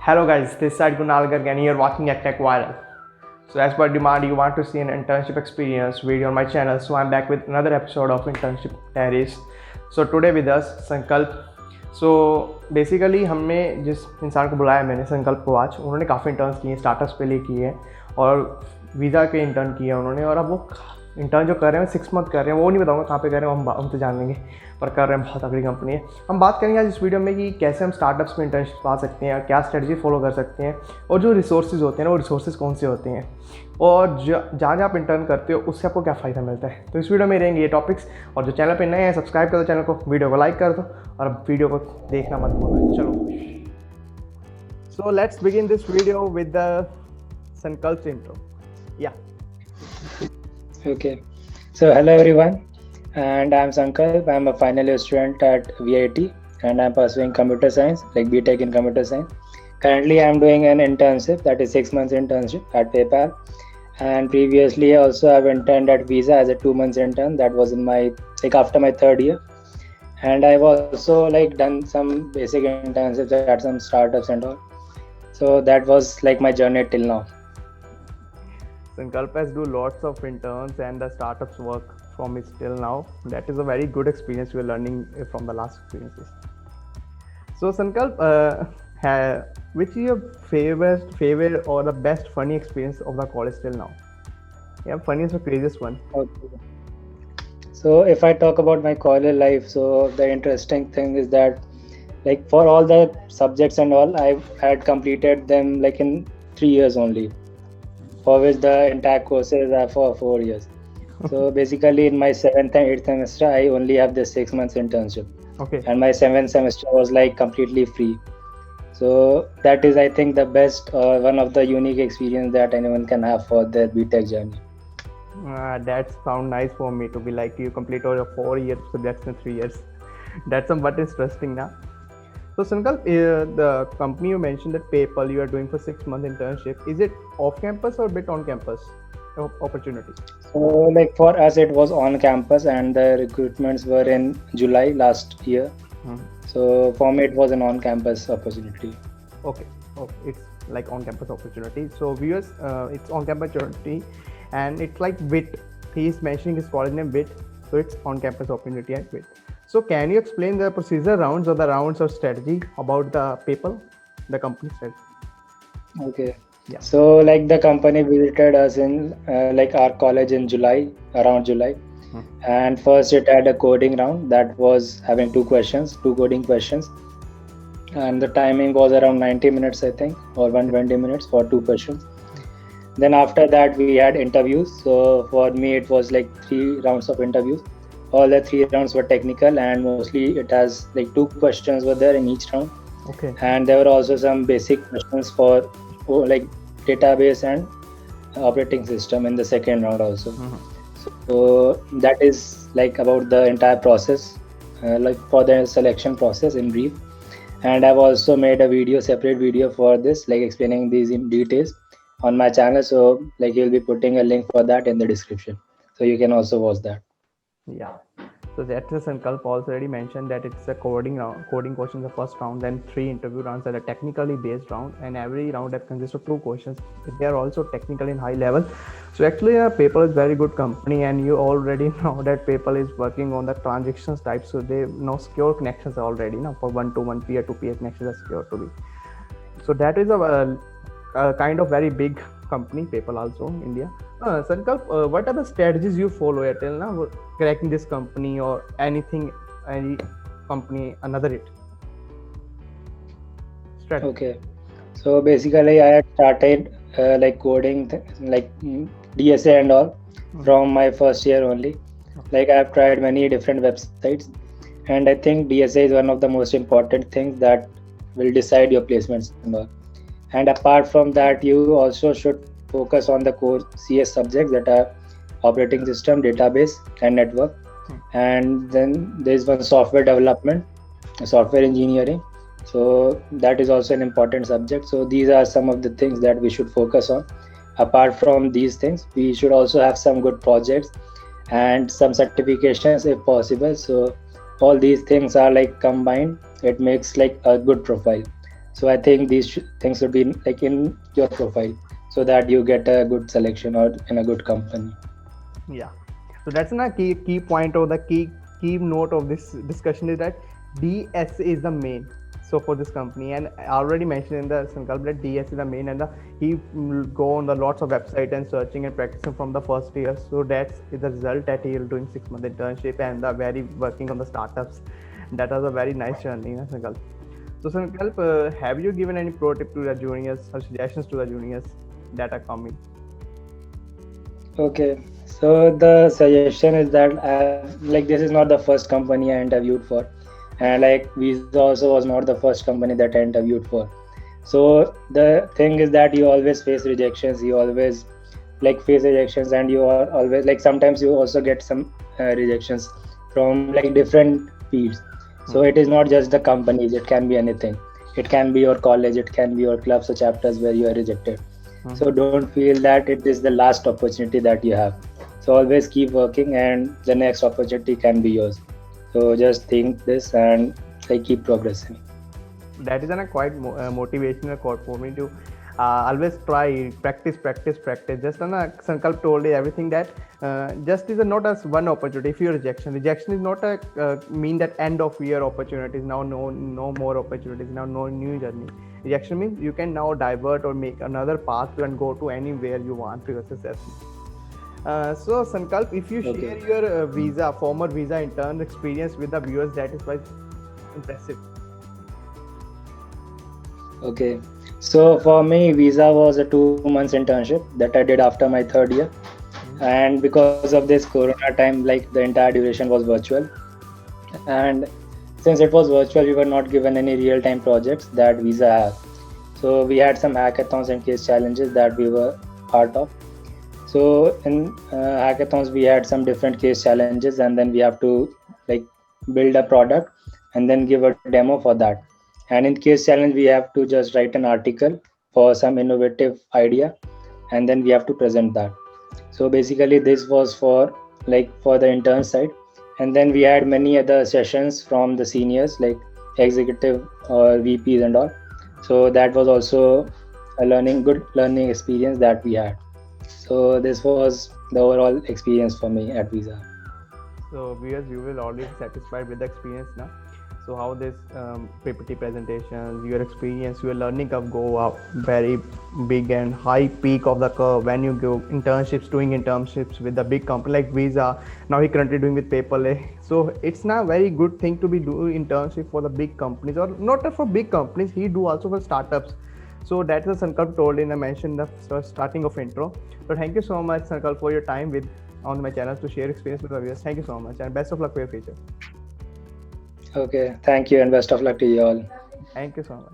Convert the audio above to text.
Hello guys, this side Kunal Garg and you're watching Tech Viral. So as per demand, you want to see an internship experience video on my channel. So I'm back with another episode of Internship Diaries. So today with us Sankalp. So basically हमने जिस इंसान को बुलाया मैंने संकल्प को आज, उन्होंने काफ़ी इंटर्न्स किए हैं, स्टार्टअप्स पे लिए किए हैं और वीज़ा के इंटर्न किए हैं उन्होंने। और अब वो इंटर्न जो कर रहे हैं 6 मंथ कर रहे हैं, वो नहीं बताऊंगा कहाँ पे कर रहे हैं, हम तो जान लेंगे, पर कर रहे हैं, बहुत तगड़ी कंपनी है। हम बात करेंगे आज इस वीडियो में कि कैसे हम स्टार्टअप्स में इंटर्नशिप पा सकते हैं, क्या स्ट्रेटजी फॉलो कर सकते हैं और जो रिसोर्सेज होते हैं ना वो रिसोर्सेज कौन से होते हैं और जहाँ जहाँ आप इंटर्न करते हो उससे आपको क्या फ़ायदा मिलता है। तो इस वीडियो में रहेंगे ये टॉपिक्स। और जो चैनल पे नए हैं सब्सक्राइब कर दो चैनल को, वीडियो को लाइक कर दो और वीडियो को देखना मत भूलना। चलो, so let's begin this video with the संकल्प इंट्रो। या Okay, so hello everyone, and I'm Sankalp. I'm a final year student at VIT, and I'm pursuing computer science, like BTech in computer science. Currently, I'm doing an internship, that is 6 months internship at PayPal, and previously also I've interned at Visa as a 2 months intern. That was in my after my third year, and I've also done some basic internships at some startups and all. So that was my journey till now. Sankalp has do lots of interns and the startups work from it till now. That is a very good experience we are learning from the last experiences. So Sankalp, which is your favorite or the best funny experience of the college till now? Yeah, funniest or craziest one. Okay. So if I talk about my college life, so the interesting thing is that for all the subjects and all, I had completed them in 3 years only, for which the entire courses are for 4 years. So basically in my 7th and 8th semester, I only have this 6 months internship. Okay. And my 7th semester was completely free. So that is, I think, the best one of the unique experience that anyone can have for their BTech journey. That sounds nice for me to be you complete all your 4 years subjects in 3 years. That's somewhat interesting now. So Sankalp, the company you mentioned that PayPal you are doing for 6 month internship, is it off campus or bit on campus opportunity? So for us it was on campus and the recruitments were in July last year. So for me it was an on campus opportunity. Okay, it's on campus opportunity. So viewers, it's on campus opportunity and it's WIT. He is mentioning his college name WIT, so it's on campus opportunity at WIT. So can you explain the procedure rounds or the rounds or strategy about the PayPal, the company strategy? Okay. Yeah. So the company visited us in our college in July, around July. And first it had a coding round that was having two coding questions. And the timing was around 90 minutes, I think, or 120 minutes for 2 questions. Then after that we had interviews. So for me it was 3 rounds of interviews. All the 3 rounds were technical and mostly it has 2 questions were there in each round. Okay. And there were also some basic questions for database and operating system in the second round also. So that is about the entire process, for the selection process in brief. And I've also made a separate video for this, explaining these in details on my channel. So you'll be putting a link for that in the description, so you can also watch that. Yeah, so that's the Sankalp also already mentioned that it's a coding round, coding questions the first round, then 3 interview rounds are a technically based round, and every round that consists of 2 questions. They are also technical in high level. So actually PayPal is very good company, and you already know that PayPal is working on the transactions type, so they know secure connections already now for one-to-one, peer-to-peer connections are secure to be. So that is a kind of very big company, PayPal also in India. Sankalp, what are the strategies you follow till now cracking this company or anything, any company, another it strategy? Okay, so basically I had started coding DSA and all from my first year only. I have tried many different websites, and I think DSA is one of the most important things that will decide your placements and all. And apart from that, you also should focus on the core CS subjects that are operating system, database and network. And then there's one software development, software engineering. So that is also an important subject. So these are some of the things that we should focus on. Apart from these things, we should also have some good projects and some certifications if possible. So all these things are combined, it makes a good profile. So I think these things should be like in your profile, so that you get a good selection or in a good company. Yeah. So that's a key point or the key note of this discussion is that DS is the main. So for this company, and I already mentioned in the Sankalp that DS is the main, and he will go on the lots of website and searching and practicing from the first year. So that's the result that he is doing 6 month internship and the very working on the startups. That was a very nice journey, Sankalp. So Sankalp, have you given any pro tip to the juniors or suggestions to the juniors that are coming? Okay, so the suggestion is that like this is not the first company I interviewed for, and like Visa also was not the first company that I interviewed for. So the thing is that you always face rejections. You always like face rejections, and you are always like sometimes you also get some rejections from like different fields. So it is not just the companies; it can be anything. It can be your college, it can be your clubs or chapters where you are rejected. So don't feel that it is the last opportunity that you have. So always keep working, and the next opportunity can be yours. So just think this and like keep progressing. That is a quite motivational quote for me to always try practice. Just Sankalp told you everything that just is not as one opportunity. If you rejection is not a mean that end of year opportunities. Now no more opportunities. Now no new journey. Rejection means you can now divert or make another path and go to anywhere you want to successful. So Sankalp, if you share your former visa intern experience with the viewers, that is quite impressive. Okay. So for me, visa was a 2 months internship that I did after my third year. And because of this corona time, like the entire duration was virtual. And since it was virtual, we were not given any real time projects that visa has. So we had some hackathons and case challenges that we were part of. So in hackathons, we had some different case challenges, and then we have to like build a product and then give a demo for that. And in case challenge, we have to just write an article for some innovative idea, and then we have to present that. So basically, this was for like for the intern side, and then we had many other sessions from the seniors like executive or VPs and all. So that was also a good learning experience that we had. So this was the overall experience for me at Visa. So viewers, you will already satisfied with the experience now. So how this PPT presentations, your experience, your learning curve go up very big and high peak of the curve when you go doing internships with the big company like Visa. Now he currently doing with PayPal. So it's not very good thing to be doing internship for the big companies or not for big companies. He do also for startups. So that is Sankalp told in I mentioned the starting of intro. So thank you so much, Sankalp, for your time with on my channel to share experience with the viewers. Thank you so much and best of luck for your future. Okay, thank you and best of luck to you all. Thank you so much.